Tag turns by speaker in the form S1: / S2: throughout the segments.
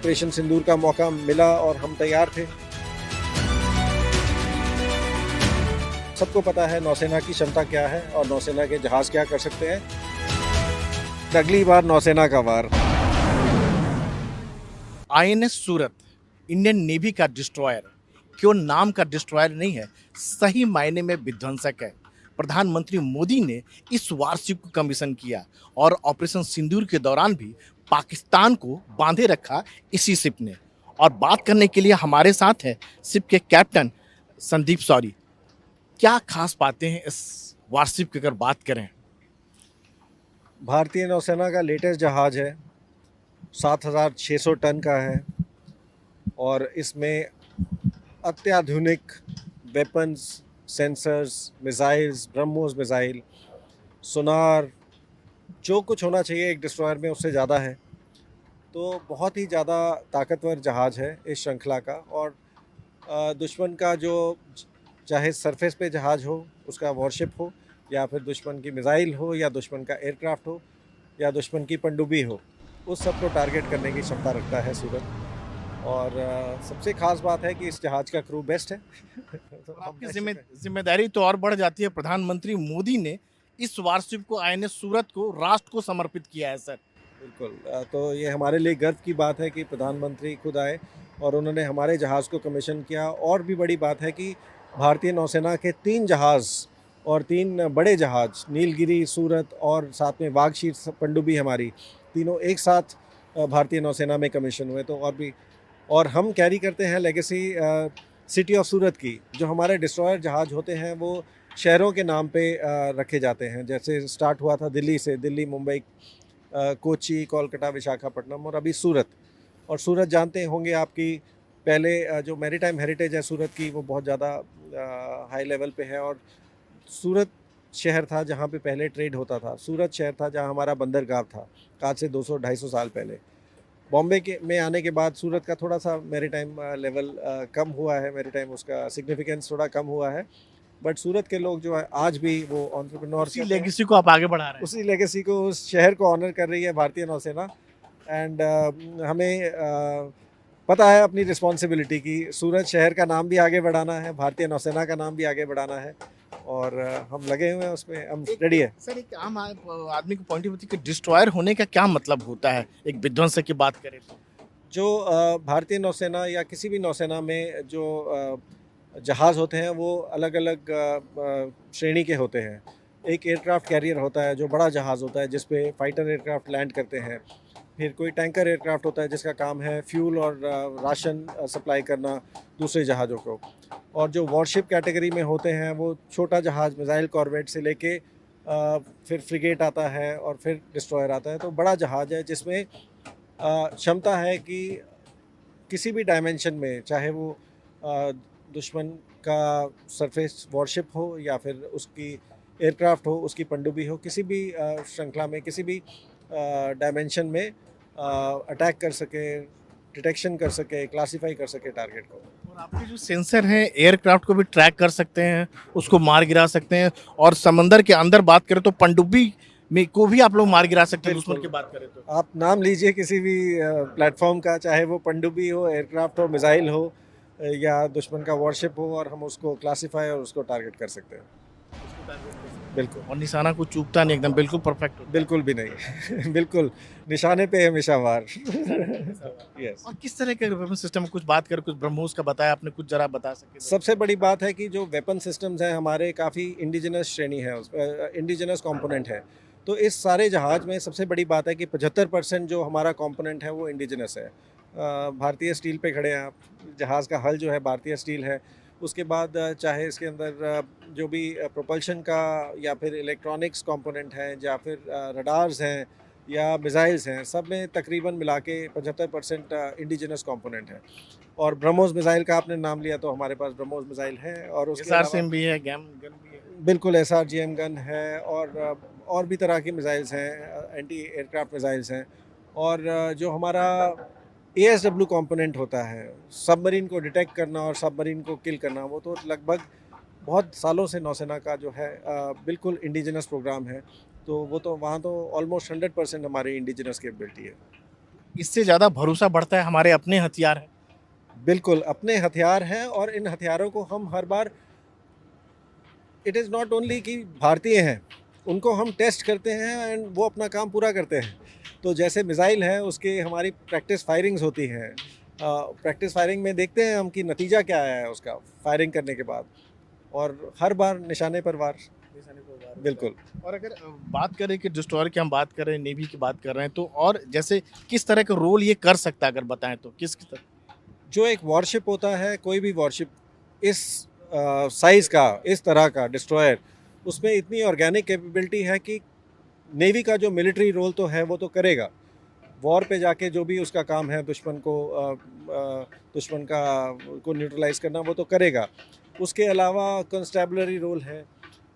S1: Operation सिंदूर का मौका मिला और हम तैयार थे। सबको पता है नौसेना की क्षमता क्या है और नौसेना के जहाज क्या कर सकते हैं। अगली बार नौसेना का वार।
S2: आईएनएस सूरत इंडियन नेवी का डिस्ट्रॉयर केवल नाम का डिस्ट्रॉयर नहीं है, सही मायने में विध्वंसक है। प्रधानमंत्री मोदी ने इस वारशिप को कमीशन किया और ऑपरेशन सिंदूर के दौरान भी पाकिस्तान को बांधे रखा इसी शिप ने। और बात करने के लिए हमारे साथ है शिप के कैप्टन संदीप सौरी। क्या खास बातें हैं इस वारशिप की अगर बात करें?
S1: भारतीय नौसेना का लेटेस्ट जहाज है, 7,600 टन का है और इसमें अत्याधुनिक weapons, sensors, missiles, BrahMos missile, sonar, जो कुछ होना चाहिए एक डिस्ट्रॉयर में उससे ज़्यादा है। तो बहुत ही ज़्यादा ताकतवर जहाज़ है इस श्रृंखला का। और दुश्मन का जो चाहे सरफेस पे जहाज़ हो, उसका वॉरशिप हो, या फिर दुश्मन की मिसाइल हो, या दुश्मन का एयरक्राफ्ट हो, या दुश्मन की पनडुब्बी हो, उस सब को टारगेट करने की क्षमता रखता है सूरत। और सबसे ख़ास बात है कि इस जहाज़ का क्रू बेस्ट है। तो हम
S2: आपकी
S1: ऐसे में-
S2: जिम्मेदारी तो और बढ़ जाती है। प्रधानमंत्री मोदी ने इस वारशिप को आईएनएस सूरत को राष्ट्र को समर्पित किया है सर।
S1: बिल्कुल, तो ये हमारे लिए गर्व की बात है कि प्रधानमंत्री खुद आए और उन्होंने हमारे जहाज़ को कमीशन किया। और भी बड़ी बात है कि भारतीय नौसेना के 3 जहाज़ और 3 बड़े जहाज़, नीलगिरी, सूरत और साथ में वाघशीर पनडुब्बी हमारी, तीनों एक साथ भारतीय नौसेना में कमीशन हुए। तो और हम कैरी करते हैं लेगेसी सिटी ऑफ सूरत की। जो हमारे डिस्ट्रॉयर जहाज़ होते हैं वो शहरों के नाम पे रखे जाते हैं। जैसे स्टार्ट हुआ था दिल्ली से, दिल्ली, मुंबई, कोची, कोलकाता, विशाखापट्टनम और अभी सूरत। और सूरत जानते होंगे आपकी पहले जो मैरीटाइम हेरिटेज है सूरत की, वो बहुत ज़्यादा हाई लेवल पे है। और सूरत शहर था जहाँ पे पहले ट्रेड होता था। सूरत शहर था जहाँ हमारा बंदरगाह था, आज से 200-250 साल पहले। बॉम्बे के में आने के बाद सूरत का थोड़ा सा मैरीटाइम लेवल कम हुआ है, मैरीटाइम उसका सिग्निफिकेंस थोड़ा कम हुआ है। बट सूरत के लोग जो है आज भी वो एंटरप्रेन्योर
S2: उसी लेगेसी को आप आगे बढ़ा रहे हैं।
S1: उसी लेगेसी को, उस शहर को ऑनर कर रही है भारतीय नौसेना। एंड हमें पता है अपनी रिस्पॉन्सिबिलिटी की सूरत शहर का नाम भी आगे बढ़ाना है, भारतीय नौसेना का नाम भी आगे बढ़ाना है। और हम लगे हुए हैं उसमें, हम रेडी है।
S2: सर एक आम आदमी को पॉइंट ऑफ व्यू कि डिस्ट्रॉयर होने का क्या मतलब होता है एक विध्वंसक की बात करें तो?
S1: जो भारतीय नौसेना या किसी भी नौसेना में जो जहाज़ होते हैं वो अलग अलग श्रेणी के होते हैं। एक एयरक्राफ्ट कैरियर होता है जो बड़ा जहाज़ होता है जिस पे फाइटर एयरक्राफ्ट लैंड करते हैं। फिर कोई टैंकर एयरक्राफ्ट होता है जिसका काम है फ्यूल और राशन सप्लाई करना दूसरे जहाज़ों को। और जो वॉरशिप कैटेगरी में होते हैं वो छोटा जहाज़, मिसाइल कॉर्वेट से लेके फिर फ्रिगेट आता है और फिर डिस्ट्रॉयर आता है। तो बड़ा जहाज़ है जिसमें क्षमता है कि किसी भी डायमेंशन में, चाहे वो दुश्मन का सरफेस वॉरशिप हो या फिर उसकी एयरक्राफ्ट हो, उसकी पनडुब्बी हो, किसी भी श्रृंखला में, किसी भी डायमेंशन में अटैक कर सके, डिटेक्शन कर सके, क्लासीफाई कर सके टारगेट को।
S2: और आपके जो सेंसर हैं एयरक्राफ्ट को भी ट्रैक कर सकते हैं, उसको मार गिरा सकते हैं। और समंदर के अंदर बात करें तो पनडुब्बी में को भी आप लोग मार गिरा सकते हैं दुश्मन की बात करें तो।
S1: आप नाम लीजिए किसी भी प्लेटफॉर्म का, चाहे वो पनडुब्बी हो, एयरक्राफ्ट हो, मिसाइल हो, या दुश्मन का वॉरशिप हो, और हम उसको क्लासीफाई और उसको टारगेट कर सकते हैं। बिल्कुल,
S2: और निशाना को चूकता नहीं, एकदम बिल्कुल परफेक्ट होता है।
S1: बिल्कुल भी नहीं। बिल्कुल, निशाने पे हमेशा वार। यस।
S2: और किस तरह के वेपन सिस्टम कुछ बात करें, कुछ ब्रह्मोस का बताया आपने, कुछ जरा बता सके तो?
S1: सबसे बड़ी बात है कि जो वेपन सिस्टम्स हैं हमारे, काफ़ी इंडिजिनस श्रेणी है, इंडिजिनस कंपोनेंट है। तो इस सारे जहाज़ में सबसे बड़ी बात है कि 75% जो हमारा कंपोनेंट है वो इंडिजिनस है। भारतीय स्टील पे खड़े हैं आप, जहाज़ का हल जो है भारतीय स्टील है। उसके बाद चाहे इसके अंदर जो भी प्रोपल्शन का या फिर इलेक्ट्रॉनिक्स कंपोनेंट हैं, या फिर रडार्स हैं या मिसाइल्स हैं, सब में तकरीबन मिला के 75% इंडिजिनस कंपोनेंट है। और ब्रह्मोस मिसाइल का आपने नाम लिया, तो हमारे पास ब्रह्मोस मिसाइल है। और उसके अलावा
S2: एसआरसीएम भी है, गैम गन भी है।
S1: बिल्कुल एसआरजीएम गन है, और भी तरह की मिसाइल्स हैं, एंटी एयरक्राफ्ट मिसाइल्स हैं। और जो हमारा एएसडब्ल्यू कंपोनेंट होता है, सबमरीन को डिटेक्ट करना और सबमरीन को किल करना, वो तो लगभग बहुत सालों से नौसेना का जो है बिल्कुल इंडिजिनस प्रोग्राम है। तो वो तो वहाँ तो ऑलमोस्ट 100% हमारी इंडिजिनस कैपेबिलिटी है।
S2: इससे ज़्यादा भरोसा बढ़ता है हमारे अपने हथियार हैं।
S1: बिल्कुल अपने हथियार हैं, और इन हथियारों को हम हर बार, इट इज़ नॉट ओनली कि भारतीय हैं, उनको हम टेस्ट करते हैं एंड वो अपना काम पूरा करते हैं। तो जैसे मिसाइल है, उसकी हमारी प्रैक्टिस फायरिंग्स होती हैं। प्रैक्टिस फायरिंग में देखते हैं हम कि नतीजा क्या आया है उसका फायरिंग करने के बाद, और हर बार निशाने पर वार।
S2: निशाने पर वार होता
S1: बिल्कुल।
S2: है। और अगर बात करें कि डिस्ट्रॉयर की हम बात कर रहे हैं, नेवी की बात कर रहे हैं, तो और जैसे किस तरह का रोल ये कर सकता है अगर बताएं तो किस तरह?
S1: जो एक वॉरशिप होता है, कोई भी वॉरशिप इस साइज़ का, इस तरह का डिस्ट्रॉयर, उसमें इतनी ऑर्गेनिक कैपेबिलिटी है कि नेवी का जो मिलिट्री रोल तो है वो तो करेगा, वॉर पे जाके जो भी उसका काम है, दुश्मन का को न्यूट्रलाइज करना, वो तो करेगा। उसके अलावा कंस्टेबलरी रोल है,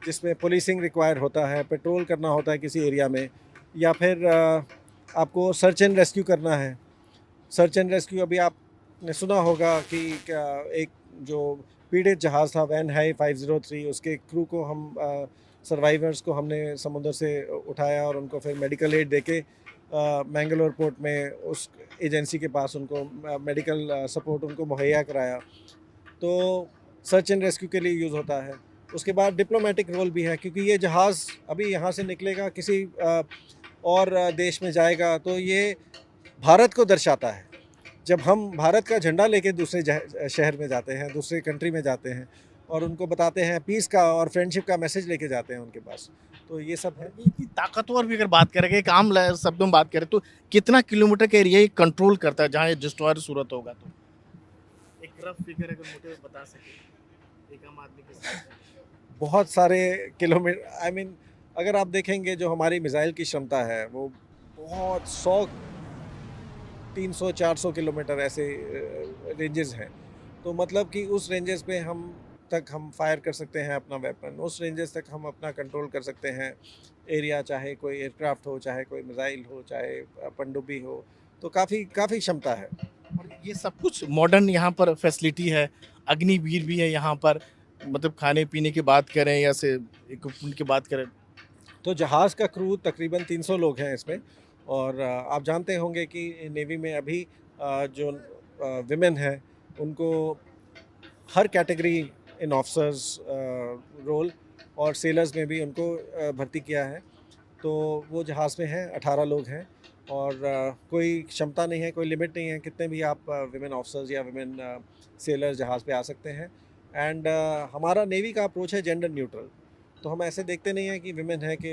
S1: जिसमें पुलिसिंग रिक्वायर होता है, पेट्रोल करना होता है किसी एरिया में, या फिर आपको सर्च एंड रेस्क्यू करना है। सर्च एंड रेस्क्यू, अभी आपने सुना होगा कि क्या, एक जो पीड़ित जहाज़ था वैन हाई 503, उसके क्रू को हम सर्वाइवर्स को हमने समुद्र से उठाया और उनको फिर मेडिकल एड देके मैंगलोर पोर्ट में उस एजेंसी के पास उनको मेडिकल सपोर्ट उनको मुहैया कराया। तो सर्च एंड रेस्क्यू के लिए यूज़ होता है। उसके बाद डिप्लोमेटिक रोल भी है, क्योंकि ये जहाज़ अभी यहाँ से निकलेगा, किसी और देश में जाएगा, तो ये भारत को दर्शाता है। जब हम भारत का झंडा लेके दूसरे शहर में जाते हैं, दूसरे कंट्री में जाते हैं, और उनको बताते हैं, पीस का और फ्रेंडशिप का मैसेज लेके जाते हैं उनके पास, तो ये सब है।
S2: ये इतनी ताकतवर भी अगर बात करेंगे, एक आम शब्दों में बात करें तो कितना किलोमीटर का एरिया ये कंट्रोल करता है जहाँ ये डिस्ट्रॉयर सूरत होगा तो? एक रफ फिगर अगर मोटे में बता सके एक आम आदमी के साथ।
S1: बहुत सारे किलोमीटर, आई मीन, अगर आप देखेंगे जो हमारी मिसाइल की क्षमता है, वो बहुत 100, 300, 400 किलोमीटर ऐसे रेंजेस हैं। तो मतलब कि उस रेंजेस पे हम फायर कर सकते हैं अपना वेपन, उस रेंजेस तक हम अपना कंट्रोल कर सकते हैं एरिया, चाहे कोई एयरक्राफ्ट हो, चाहे कोई मिसाइल हो, चाहे पनडुब्बी हो। तो काफ़ी काफ़ी क्षमता है।
S2: और ये सब कुछ मॉडर्न यहाँ पर फैसिलिटी है, अग्निवीर भी है यहाँ पर, मतलब खाने पीने की बात करें या से इक्विपमेंट की बात करें।
S1: तो जहाज़ का क्रू तकरीबन 300 लोग हैं इसमें, और आप जानते होंगे कि नेवी में अभी जो विमेन हैं, उनको हर कैटेगरी इन ऑफिसर्स रोल और सेलर्स में भी उनको भर्ती किया है। तो वो जहाज़ में हैं, 18 लोग हैं, और कोई क्षमता नहीं है, कोई लिमिट नहीं है, कितने भी आप विमेन ऑफिसर्स या विमेन सेलर्स जहाज़ पे आ सकते हैं। एंड हमारा नेवी का अप्रोच है जेंडर न्यूट्रल। तो हम ऐसे देखते नहीं हैं कि विमेन है कि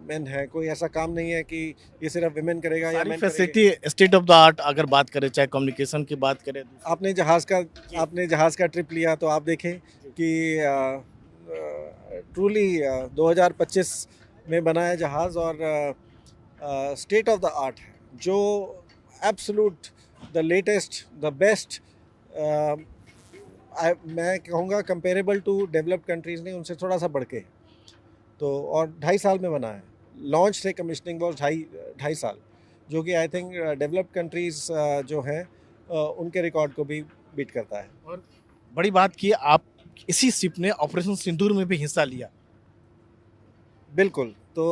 S1: मेन है, कोई ऐसा काम नहीं है कि ये सिर्फ विमेन करेगा या
S2: सारी
S1: मेन करेंगे।
S2: Facility state of the art अगर बात करें, चाहे कम्युनिकेशन की बात करें दूसरी।
S1: आपने जहाज़ का
S2: जी।
S1: आपने जहाज़ का ट्रिप लिया तो आप देखें कि ट्रूली 2025 में बना है जहाज़, और स्टेट ऑफ द आर्ट है, जो absolute the latest the best, मैं कहूँगा कंपेरेबल टू डेवलप्ड कंट्रीज़ नहीं, उनसे थोड़ा सा बढ़ के है। तो और 2.5 साल में बना है। लॉन्च से कमीशनिंग वॉज ढाई ढाई साल, जो कि आई थिंक डेवलप्ड कंट्रीज़ जो हैं उनके रिकॉर्ड को भी बीट करता है।
S2: और बड़ी बात की आप इसी शिप ने ऑपरेशन सिंदूर में भी हिस्सा लिया।
S1: बिल्कुल। तो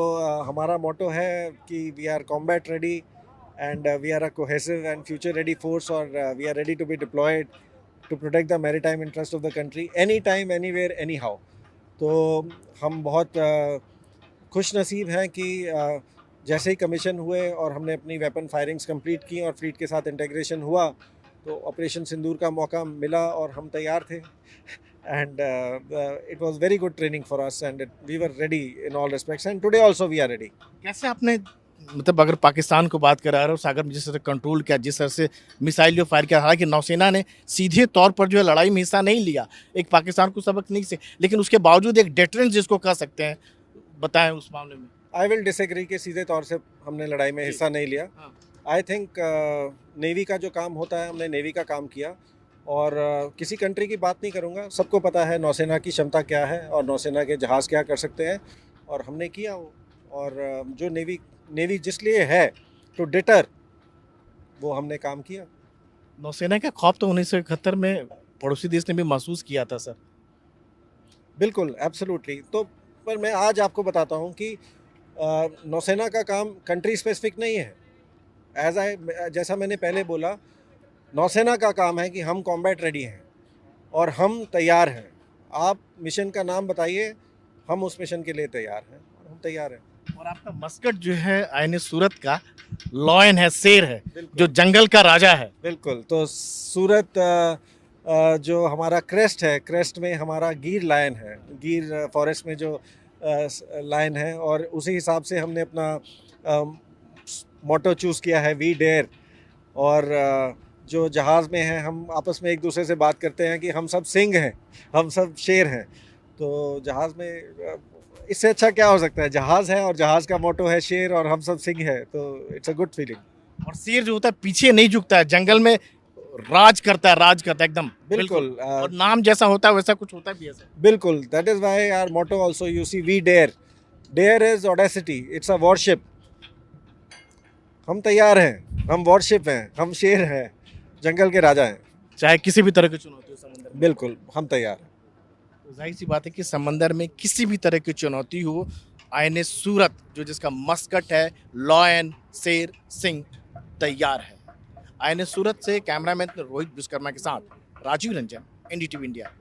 S1: हमारा मोटो है कि we are combat ready, and we are a cohesive and future ready force, और we are ready to be deployed to protect the maritime interest of the country any time, anywhere, any how. तो हम बहुत खुश नसीब हैं कि जैसे ही commission हुए और हमने अपनी वेपन फायरिंग्स कंप्लीट की और फ्लीट के साथ इंटीग्रेशन हुआ, तो ऑपरेशन सिंदूर का मौका मिला और हम तैयार थे। And it was very good training for us, and we were ready in all respects, and today also we are ready.
S2: कैसे आपने, मतलब अगर पाकिस्तान को बात करा रहे हो, सागर में जिस तरह कंट्रोल किया, जिस तरह से मिसाइल जो फायर किया, हालांकि नौसेना ने सीधे तौर पर जो है लड़ाई में हिस्सा नहीं लिया, एक पाकिस्तान को सबक नहीं से, लेकिन उसके बावजूद एक डेटरेंस जिसको कह सकते हैं, बताएं उस मामले में।
S1: आई विल डिसएग्री कि सीधे तौर से हमने लड़ाई में
S2: जी।
S1: हिस्सा नहीं लिया।
S2: हाँ।
S1: आई थिंक नेवी का जो काम होता है, हमने नेवी का काम किया, और किसी कंट्री की बात नहीं करूँगा, सबको पता है नौसेना की क्षमता क्या है और नौसेना के जहाज़ क्या कर सकते हैं, और हमने किया वो। और जो नेवी नेवी जिस लिए है, टू डिटर, वो हमने काम किया।
S2: नौसेना का खौफ तो 1971 में पड़ोसी देश ने भी महसूस किया था सर।
S1: बिल्कुल, एब्सोल्युटली। तो पर मैं आज आपको बताता हूँ कि नौसेना का काम कंट्री स्पेसिफिक नहीं है। जैसा मैंने पहले बोला, नौसेना का काम है कि हम कॉम्बैट रेडी हैं और हम तैयार हैं। आप मिशन का नाम बताइए, हम उस मिशन के लिए तैयार हैं, हम तैयार हैं।
S2: और आपका मस्कट जो है आईएनएस सूरत का लॉयन है, शेर है,
S1: बिल्कुल।
S2: जो जंगल का राजा है।
S1: बिल्कुल, तो सूरत जो हमारा क्रेस्ट है, क्रेस्ट में हमारा गिर लायन है, गिर फॉरेस्ट में जो लायन है, और उसी हिसाब से हमने अपना मोटो चूज़ किया है, वी डेयर। और जो जहाज़ में हैं, हम आपस में एक दूसरे से बात करते हैं कि हम सब सिंह हैं, हम सब शेर हैं। तो जहाज़ में इससे अच्छा क्या हो सकता है? जहाज़ है और जहाज़ का मोटो है शेर और हम सब सिंह हैं, तो इट्स अ गुड फीलिंग।
S2: और शेर जो होता है पीछे नहीं झुकता है, जंगल में राज करता है एकदम।
S1: बिल्कुल,
S2: और नाम जैसा होता है वैसा कुछ होता भी है सर।
S1: बिल्कुल, that is why our motto also you see we dare. Dare is audacity, it's a warship. हम तैयार हैं, हम वॉरशिप हैं, हम शेर हैं, जंगल के राजा हैं।
S2: चाहे किसी भी तरह की चुनौती हो समंदर में।
S1: बिल्कुल, हम तैयार हैं।
S2: तो जाहिर सी बात है कि समंदर में किसी भी तरह की चुनौती हो, आईएनएस सूरत जो जिसका मस्कट है लॉयन, शेर, सिंह, तैयार है। आईएनएस सूरत से कैमरामैन रोहित विश्वकर्मा के साथ राजीव रंजन, एनडीटीवी इंडिया।